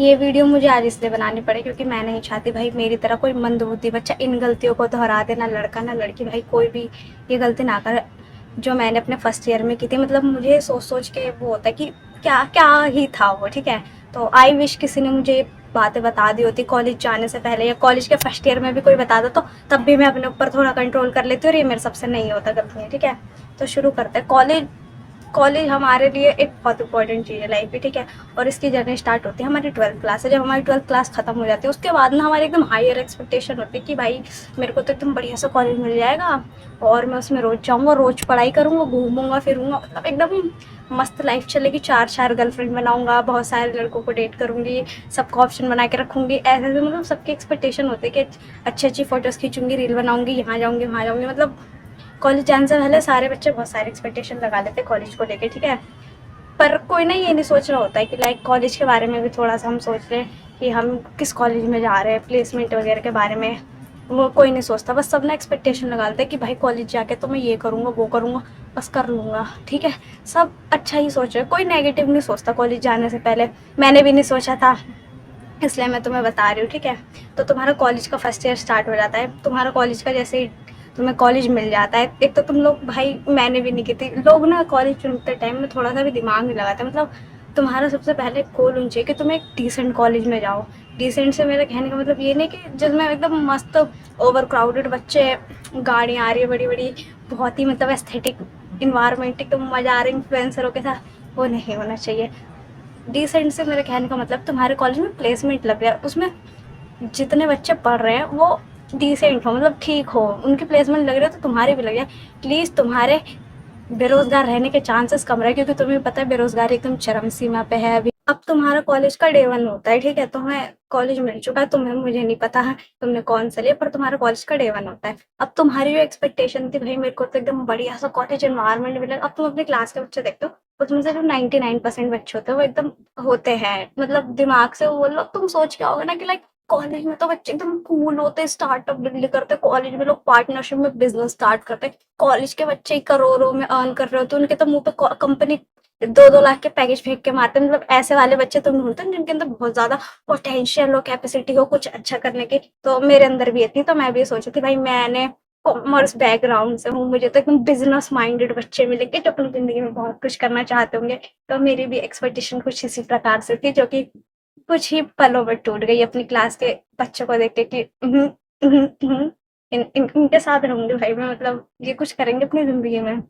ये वीडियो मुझे आज इसलिए बनानी पड़ी क्योंकि मैं नहीं चाहती भाई मेरी तरह कोई मंदबुद्धि बच्चा इन गलतियों को दोहरा दे, ना लड़का ना लड़की, भाई कोई भी ये गलती ना करे जो मैंने अपने फर्स्ट ईयर में की थी। मतलब मुझे सोच सोच के वो होता है कि क्या क्या ही था वो, ठीक है। तो आई विश किसी ने मुझे ये बातें बता दी होती कॉलेज जाने से पहले, या कॉलेज के फर्स्ट ईयर में भी कोई बताता तो तब भी मैं अपने ऊपर थोड़ा कंट्रोल कर लेती हूँ और ये मेरे सबसे नहीं होता कभी, ठीक है। तो शुरू करते हैं। कॉलेज कॉलेज हमारे लिए एक बहुत इंपॉर्टेंट चीज़ है लाइफ में, ठीक है। और इसकी जर्नी स्टार्ट होती है हमारी 12th क्लास से। जब हमारी 12th क्लास खत्म हो जाती है उसके बाद ना हमारी एकदम हायर एक्सपेक्टेशन होती है कि भाई मेरे को तो एकदम बढ़िया सा कॉलेज मिल जाएगा और मैं उसमें रोज जाऊँगा, रोज पढ़ाई करूँगा, घूमूंगा फिरूंगा, मतलब एकदम मस्त लाइफ चलेगी। चार चार गर्लफ्रेंड बनाऊंगा, बहुत सारे लड़कों को डेट करूंगी, सबको ऑप्शन बना के रखूंगी, ऐसे ऐसे मतलब सबकी एक्सपेक्टेशन होती है कि अच्छी अच्छी फोटोज खींचूंगी, रील बनाऊंगी, यहाँ जाऊंगी वहाँ जाऊंगी। मतलब कॉलेज जाने से पहले सारे बच्चे बहुत सारे एक्सपेक्टेशन लगा लेते हैं कॉलेज को लेके, ठीक है। पर कोई ना ये नहीं सोच रहा होता है कि लाइक कॉलेज के बारे में भी थोड़ा सा हम सोच रहे हैं कि हम किस कॉलेज में जा रहे हैं, प्लेसमेंट वगैरह के बारे में वो कोई नहीं सोचता। बस सब ना एक्सपेक्टेशन लगाते हैं कि भाई कॉलेज जाके तो मैं ये करूँगा वो करूँगा, बस कर लूँगा, ठीक है। सब अच्छा ही सोच रहे हैं, कोई नेगेटिव नहीं सोचता कॉलेज जाने से पहले। मैंने भी नहीं सोचा था, इसलिए मैं तुम्हें बता रही हूँ, ठीक है। तो तुम्हारा कॉलेज का फर्स्ट ईयर स्टार्ट हो जाता है, तुम्हारा कॉलेज का जैसे ही तुम्हें कॉलेज मिल जाता है, एक तो तुम लोग, भाई मैंने भी नहीं की थी, लोग ना कॉलेज चुनते टाइम में थोड़ा सा भी दिमाग नहीं लगाते। मतलब तुम्हारा सबसे पहले गोल होना चाहिए कि तुम एक डिसेंट कॉलेज में जाओ। डिसेंट से मेरे कहने का मतलब ये नहीं कि जिसमें एकदम मस्त ओवर क्राउडेड बच्चे, गाड़ियाँ आ रही है बड़ी बड़ी, बहुत ही मतलब एस्थेटिक इन्वायरमेंट, एकदम मजा आ रहा है इन्फ्लुएंसरों के साथ, वो नहीं होना चाहिए। डिसेंट से मेरे कहने का मतलब तुम्हारे कॉलेज में प्लेसमेंट लग गया, उसमें जितने बच्चे पढ़ रहे हैं वो डिसेंट हो, मतलब ठीक हो, उनकी प्लेसमेंट लग रही है तो तुम्हारी भी लग जाए। प्लीज़ तुम्हारे बेरोजगार रहने के चांसेस कम रहे, क्योंकि तुम्हें पता है बेरोजगारी एकदम चरम सीमा पे है अभी। अब तुम्हारा कॉलेज का डे वन होता है, ठीक है। तुम्हें कॉलेज मिल चुका है, तुम्हें, मुझे नहीं पता है तुमने कौन सा लिया, पर तुम्हारा कॉलेज का डे वन होता है। अब तुम्हारी जो एक्सपेक्टेशन थी भाई मेरे को तो एकदम बढ़िया सा कॉलेज एनवायरनमेंट मिलेगा, अब तुम अपने क्लास के बच्चे देखते हो, उसमें से जो 99% बच्चे होते हैं वो एकदम होते हैं, मतलब दिमाग से वो लोग, तुम सोच के आओगे ना कि लाइक कॉलेज में तो बच्चे एकदम कूल होते हैं, स्टार्टअप डिग्री करते हैं, कॉलेज में लोग पार्टनरशिप में बिजनेस स्टार्ट करते हैं, कॉलेज के बच्चे ही करोड़ों में अर्न कर रहे होते हैं, उनके तो मुंह पे कंपनी 2-2 लाख के पैकेज फेंक के मारते हैं। मतलब ऐसे वाले बच्चे तुम ढूंढते हो जिनके अंदर बहुत ज्यादा पोटेंशियल हो, कैपेसिटी हो कुछ अच्छा करने की। तो मेरे अंदर भी थी, तो मैं भी सोची थी भाई मैंने कॉमर्स बैकग्राउंड से हूँ, मुझे तो एकदम बिजनेस माइंडेड बच्चे मिलेंगे जो अपनी जिंदगी में बहुत कुछ करना चाहते होंगे। तो मेरी भी एक्सपेक्टेशन कुछ इसी प्रकार से थी, जो कि कुछ ही पलों में टूट गई अपनी क्लास के बच्चों को देख के कि इनके साथ रहूंगी भाई मैं, मतलब ये कुछ करेंगे अपनी जिंदगी में।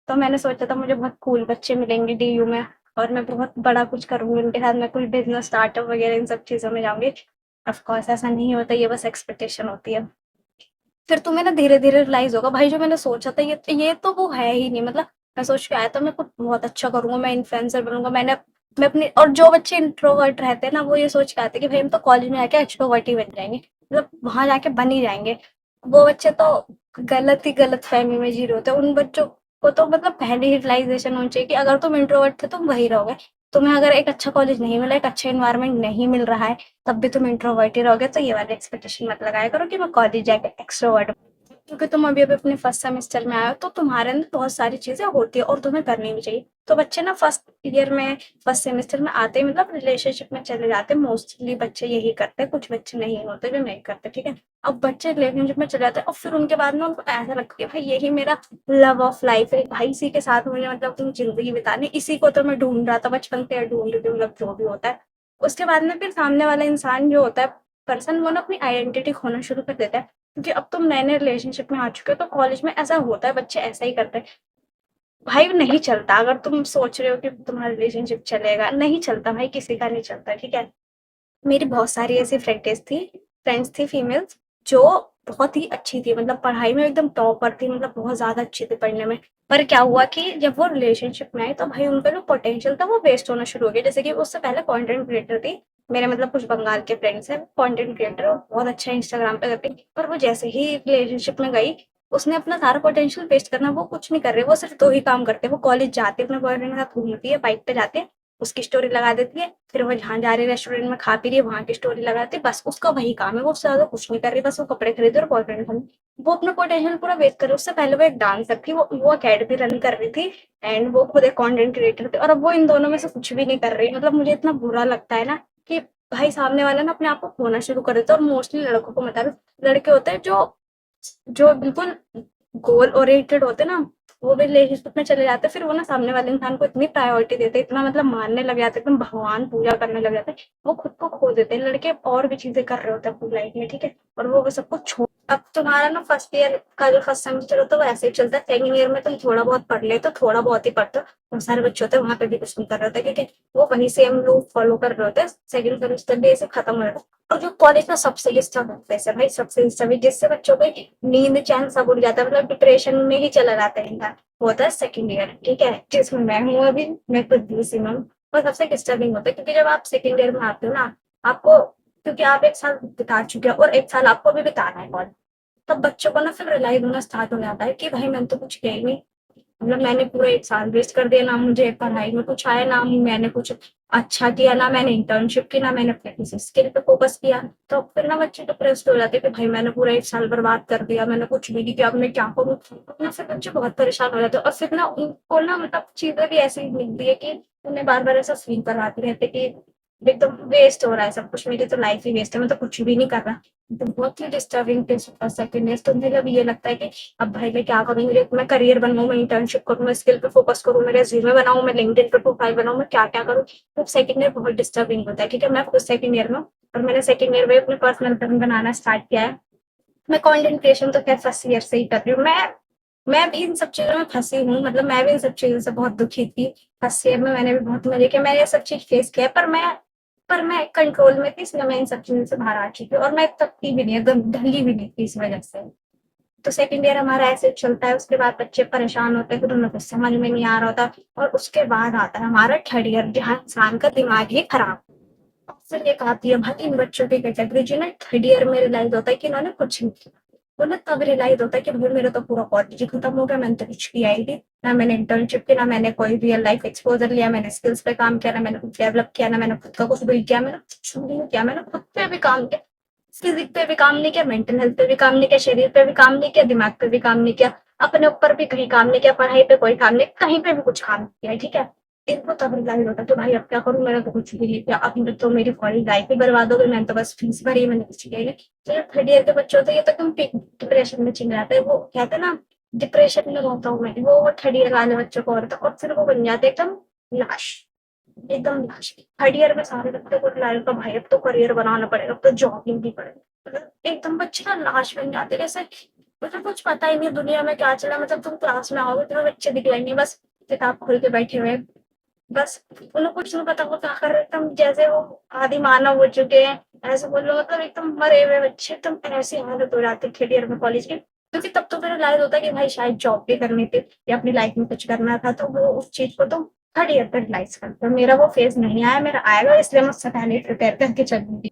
तो मैंने सोचा था मुझे बहुत कूल बच्चे मिलेंगे डीयू में और मैं बहुत बड़ा कुछ करूंगी उनके साथ, मैं कुछ बिजनेस स्टार्टअप वगैरह इन सब चीजों में जाऊंगी। ऑफ कोर्स ऐसा नहीं होता, ये बस एक्सपेक्टेशन होती है। फिर तुम्हें ना धीरे धीरे रियलाइज होगा भाई जो मैंने सोचा था ये तो वो है ही नहीं। मतलब मैं सोच के आया था मैं कुछ बहुत अच्छा करूंगा, मैं इन्फ्लुएंसर बनूंगा, मैं अपनी, और जो बच्चे इंट्रोवर्ट रहते हैं ना वो ये सोच के आते हैं कि भाई हम तो कॉलेज में आके एक्सट्रोवर्ट ही बन जाएंगे, मतलब वहां जाके बन ही जाएंगे। वो बच्चे तो गलत ही गलत फहमी में जी रहे होते हैं। उन बच्चों को तो मतलब पहले ही रियलाइजेशन होनी चाहिए कि अगर तुम इंट्रोवर्ट थे तुम वही रहोगे। तुम्हें अगर एक अच्छा कॉलेज नहीं मिला, एक अच्छा इन्वायरमेंट नहीं मिल रहा है, तब भी तुम इंट्रोवर्ट ही रहोगे। तो ये वाली एक्सपेक्टेशन मत लगाया करो कि मैं कॉलेज जाके एक्सट्रोवर्ट, क्योंकि तुम अभी अभी अपने फर्स्ट सेमेस्टर में आए हो तो तुम्हारे अंदर बहुत सारी चीजें होती है और तुम्हें करनी भी चाहिए। तो बच्चे ना फर्स्ट ईयर में, फर्स्ट सेमेस्टर में आते ही मतलब रिलेशनशिप में चले जाते हैं, मोस्टली बच्चे यही करते हैं, कुछ बच्चे नहीं होते जो नहीं करते, ठीक है। अब बच्चे रिलेशनशिप में चले जाते हैं और फिर उनके बाद में उनको ऐसा लगता है भाई यही मेरा लव ऑफ लाइफ है, भाई इसी के साथ मुझे मतलब अपनी जिंदगी बितानी, इसी को तो मैं ढूंढ रहा था बचपन से, ढूंढ रही थी, मतलब जो भी होता है। उसके बाद में फिर सामने वाला इंसान जो होता है, पर्सन, वो ना अपनी आइडेंटिटी खोना शुरू कर देता है, क्योंकि अब तुम नए नए रिलेशनशिप में आ चुके हो। तो कॉलेज में ऐसा होता है, बच्चे ऐसा ही करते हैं भाई, नहीं चलता। अगर तुम सोच रहे हो कि तुम्हारा रिलेशनशिप चलेगा, नहीं चलता भाई, किसी का नहीं चलता, ठीक है। मेरी बहुत सारी ऐसी फ्रेंड्स थी फीमेल्स, जो बहुत ही अच्छी थी, मतलब पढ़ाई में एकदम टॉपर थी, मतलब बहुत ज्यादा अच्छी थी पढ़ने में। पर क्या हुआ कि जब वो रिलेशनशिप में आई तो भाई उनका जो पोटेंशियल था वो वेस्ट होना शुरू हो गया। जैसे कि उससे पहले कंटेंट क्रिएटर थी, मेरे मतलब कुछ बंगाल के फ्रेंड्स हैं कंटेंट क्रिएटर, बहुत अच्छा इंस्टाग्राम पे करती, पर वो जैसे ही रिलेशनशिप में गई उसने अपना सारा पोटेंशियल वेस्ट करना, वो कुछ नहीं कर रहे, वो सिर्फ दो ही काम करते हैं, वो कॉलेज जाते अपने बॉयफ्रेंड के साथ घूमती है, बाइक पे जाते हैं, उसकी स्टोरी लगा देती है, फिर वो जहाँ जा रही है रेस्टोरेंट में खा पी रही है वहां की स्टोरी लगाती है, बस उसका वही काम है, वो उससे ज्यादा कुछ नहीं कर रही, बस वो कपड़े खरीदे और बॉयफ्रेंड खरीदे। वो अपना पोटेंशियल पूरा वेस्ट कर रही है। उससे पहले वो एक डांसर थी, वो अकेडमी रन कर रही थी, एंड वो खुद एक कंटेंट क्रिएटर थी, और अब वो इन दोनों में से कुछ भी नहीं कर रही। मतलब मुझे इतना बुरा लगता है ना कि भाई सामने वाला ना अपने आप को खोना शुरू कर देता है। और मोस्टली लड़कों को बता रही हूँ, लड़के होते हैं जो जो बिल्कुल गोल ओरिएंटेड होते हैं ना, वो भी रिलेशनशिप में चले जाते हैं। फिर वो ना सामने वाले इंसान को इतनी प्रायोरिटी देते हैं, इतना मतलब मानने लग जाते हैं, एकदम भगवान पूजा करने लग जाते हैं, वो खुद को खो देते हैं। लड़के और भी चीजें कर रहे होते हैं अपनी लाइफ में, ठीक है, और वो सब कुछ छोड़। अब तुम्हारा ना फर्स्ट ईयर का जो फर्स्ट सेमेस्टर होता है वो ऐसे ही चलता है। सेकंड ईयर में तुम थोड़ा बहुत पढ़ ले तो थोड़ा बहुत ही पढ़ते हो। बहुत सारे बच्चे होते हैं वहां पे भी कुछ नहीं कर रहे होते, क्योंकि वो वही सेम लूप फॉलो कर रहे होते हैं। सेकंड सेमेस्टर भी ऐसे खत्म हो रहा है। और जो कॉलेज का सबसे डिस्टर्ब होता है भाई, सबसे डिस्टर्ब, जिससे बच्चों को नींद चैन सब उड़ जाता है, मतलब डिप्रेशन में ही चला जाता है इंसान, वो होता है सेकंड ईयर, ठीक है, जिसमें मैं हूँ अभी, मैं खुद भी उसी में हूँ। और सबसे डिस्टर्बिंग होता है क्योंकि जब आप सेकंड ईयर में आते हो ना, आपको, क्योंकि आप एक साल बिता चुके हो और एक साल आपको भी बिताना है कॉलेज, तब बच्चों को ना फिर रियलाइज होना स्टार्ट हो जाता है कि भाई मैंने तो कुछ किया ही नहीं। मतलब मैंने पूरा एक साल वेस्ट कर दिया, ना मुझे पढ़ाई में कुछ आया, ना मैंने कुछ अच्छा किया, ना मैंने इंटर्नशिप की, ना मैंने अपने किसी स्किल पे फोकस किया। तो फिर ना बच्चे डिप्रेस्ड हो जाते हैं कि भाई मैंने पूरा एक साल बर्बाद कर दिया, मैंने कुछ भी नहीं किया, अब मैं क्या करूँ। तो फिर बच्चे बहुत परेशान हो जाते हैं। और फिर ना उनको ना मतलब चीजें भी ऐसी मिलती है कि उन्हें बार बार ऐसा फील करवाते रहते कि एकदम वेस्ट हो रहा है सब कुछ, मेरी तो लाइफ ही वेस्ट है, मैं तो कुछ भी नहीं कर रहा। तो बहुत ही डिस्टर्बिंग सेकंड ईयर। तो मुझे अब ये लगता है कि अब भाई मैं क्या करूँ, मुझे मैं करियर बनाऊँ, मैं इंटर्नशिप करूँ, मैं स्किल पे फोकस करूँ, मैं रेज्यूमे बनाऊँ, मैं लिंक्डइन पे प्रोफाइल बनाऊँ, मैं क्या क्या करूँ। तो सेकंड ईयर बहुत डिस्टर्बिंग होता है, क्योंकि मैं खुद सेकंड ईयर में हूँ और मैंने सेकंड ईयर में अपने पर्सनल ब्रांड बनाना स्टार्ट किया है। मैं कंटेंट क्रिएशन तो खैर फर्स्ट ईयर से ही कर रही हूँ। मैं भी इन सब चीजों में फंसी हूँ, मतलब मैं भी इन सब चीजों से बहुत दुखी थी। फर्स्ट ईयर में मैंने भी बहुत मजे किए, मैंने ये सब चीज फेस किया, पर मैं कंट्रोल में थी, इसलिए मैं इन सब चीजों से बाहर आ चुकी हूँ। और मैं तब थी भी नहीं, एकदम ढली भी नहीं थी इस वजह से। तो सेकंड ईयर हमारा ऐसे चलता है, उसके बाद बच्चे परेशान होते हैं, फिर उन्हें कुछ समझ में नहीं आ रहा होता। और उसके बाद आता है हमारा थर्ड ईयर, जहाँ इंसान का दिमाग ही खराब। फिर एक आती है भाई इन बच्चों की कैटेगरी, जिन्हें थर्ड ईयर में रियलाइज होता है कि इन्होंने कुछ नहीं किया। उन्हें तब रियलाइज होता है कि भाई मेरा तो पूरा कॉलेज ही खत्म हो गया, मैंने तो कुछ किया ही नहीं, ना मैंने इंटर्नशिप की, ना मैंने कोई रियल लाइफ एक्सपोजर लिया, मैंने स्किल्स पे काम किया, ना मैंने कुछ डेवलप किया, ना मैंने खुद का कुछ बिल्ड किया, मैंने कुछ भी नहीं किया। मैंने खुद पे भी काम किया, फिजिक पे भी काम नहीं किया, मेंटल हेल्थ पे भी काम नहीं किया, शरीर पे भी काम नहीं किया, दिमाग पे भी काम नहीं किया, अपने ऊपर भी कहीं काम नहीं किया, पढ़ाई पे कोई काम नहीं, कहीं पे भी कुछ काम नहीं किया, ठीक है। इनको तब रियलाइज होता है तो भाई अब क्या करूं, मैंने तो कुछ भी नहीं किया, अब तो मेरी कॉलेज लाइफ ही बर्बाद हो गई, मैंने तो बस फीस भरी, मैंने कुछ किया ही नहीं। तो जो थर्ड ईयर के बच्चे होते हैं ये तो एकदम डिप्रेशन में चिल जाते हैं, वो कहते हैं ना डिप्रेशन में होता हूँ मैं, वो थर्ड ईयर वाले बच्चों को होता है, और फिर वो बन जाते हैं एकदम लाश, एकदम लाश। थर्ड ईयर में सारे बच्चों को रियलाइज होता है भाई अब तो करियर बनाना पड़ेगा, अब तो जॉब भी पड़ेगा। मतलब एकदम बच्चे ना लाश बन जाते हैं, जैसे मतलब कुछ पता ही नहीं दुनिया में क्या चला। मतलब तुम क्लास में आओगे तुम्हें बच्चे दिख जाएंगे बस किताब खोल के बैठे हुए, बस उन्हें कुछ नहीं पता वो क्या कर रहे हैं, एकदम जैसे वो आदि मानव हो चुके हैं, ऐसे बोल लो, मतलब एकदम मरे हुए बच्चे, एकदम ऐसी हालत हो जाती है थर्ड ईयर में कॉलेज की। क्योंकि तब तो मेरा रियलाइज होता है कि भाई शायद जॉब भी करनी थी या अपनी लाइफ में कुछ करना था, तो वो उस चीज को तो थर्ड ईयर तक रियलाइज करते, मेरा वो फेज नहीं आया, मेरा आएगा, इसलिए मैं उससे पहले प्रिपेयर करके चलूंगी।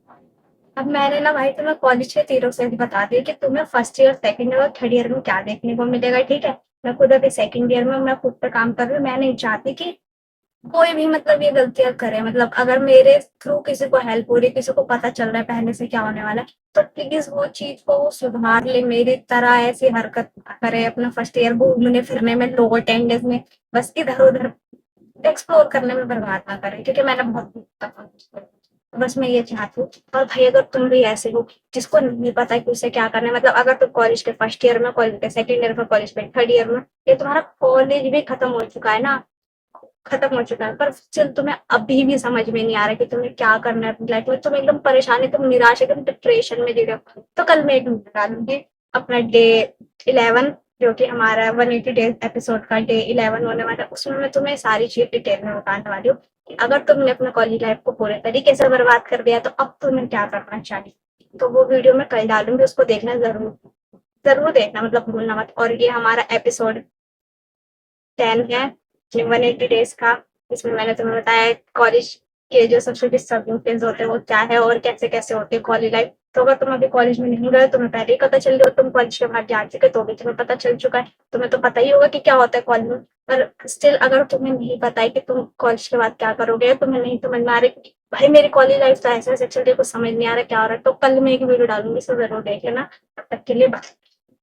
अब मैंने ना भाई तुम्हें कॉलेज के तीरों से भी बता दिया कि तुम्हें फर्स्ट ईयर, सेकंड ईयर और थर्ड ईयर में क्या देखने को मिलेगा, ठीक है। मैं खुद अभी सेकंड ईयर में हूँ, मैं खुद पे काम कर रही हूँ, मैं नहीं चाहती कि कोई भी मतलब ये गलतियां करे। मतलब अगर मेरे थ्रू किसी को हेल्प हो रही है, किसी को पता चल रहा है पहले से क्या होने वाला है, तो प्लीज वो चीज को वो सुधार ले, मेरी तरह ऐसी हरकत ना करे अपना फर्स्ट ईयर घूमने फिरने में, लोग अटेंडेंस में बस इधर उधर एक्सप्लोर करने में बर्बाद ना करे, क्योंकि मैंने बहुत बस मैं ये चाहती हूँ। और भाई अगर तुम भी ऐसे हो जिसको नहीं पता है कि उसे क्या करना है, मतलब अगर तुम कॉलेज के फर्स्ट ईयर में, कॉलेज के सेकंड ईयर में, कॉलेज में थर्ड ईयर में, ये तुम्हारा कॉलेज भी खत्म हो चुका है ना, खत्म हो चुका है, पर स्टिल तुम्हें अभी भी समझ में नहीं आ रहा कि तुम्हें क्या करना है अपनी लाइफ में, तुम एकदम परेशान है, तुम निराश है, तुम डिप्रेशन में जी रहे हो, तो कल मैं एक डालूंगी अपना डे 11, जो कि हमारा 180 डेज एपिसोड का डे 11 होने वाला है, उसमें मैं तुम्हें सारी चीज डिटेल में बताने वाली हूँ कि अगर तुमने अपने कॉलेज लाइफ को पूरे तरीके से बर्बाद कर दिया तो अब तुम्हें क्या करना चाहिए। तो वो वीडियो मैं कल डालूंगी, उसको देखना जरूर, जरूर देखना, मतलब भूलना मत। और ये हमारा एपिसोड 10 है, 180 डेज का। इसमें मैंने तुम्हें बताया कॉलेज के जो सबसे डिस्टर्बिंग फेज होते हैं वो क्या है और कैसे कैसे होते हैं कॉलेज लाइफ। तो अगर तुम अभी कॉलेज में नहीं गए, तुम्हें पहले ही पता चल गया, तुम कॉलेज के बाहर जा चुके तो भी तुम्हें पता चल चुका है, तुम्हें तो पता ही होगा कि क्या होता है कॉलेज में। पर स्टिल अगर तुम्हें नहीं पता है कि तुम कॉलेज के बाद क्या करोगे, तुम्हें नहीं समझ में आ रही भाई मेरी कॉलेज लाइफ तो ऐसे ऐसे चल रही है, कुछ समझ नहीं आ रहा क्या हो रहा है, तो कल मैं एक वीडियो डालूंगी, इसे जरूर देख लेना। तब तक के लिए बाय।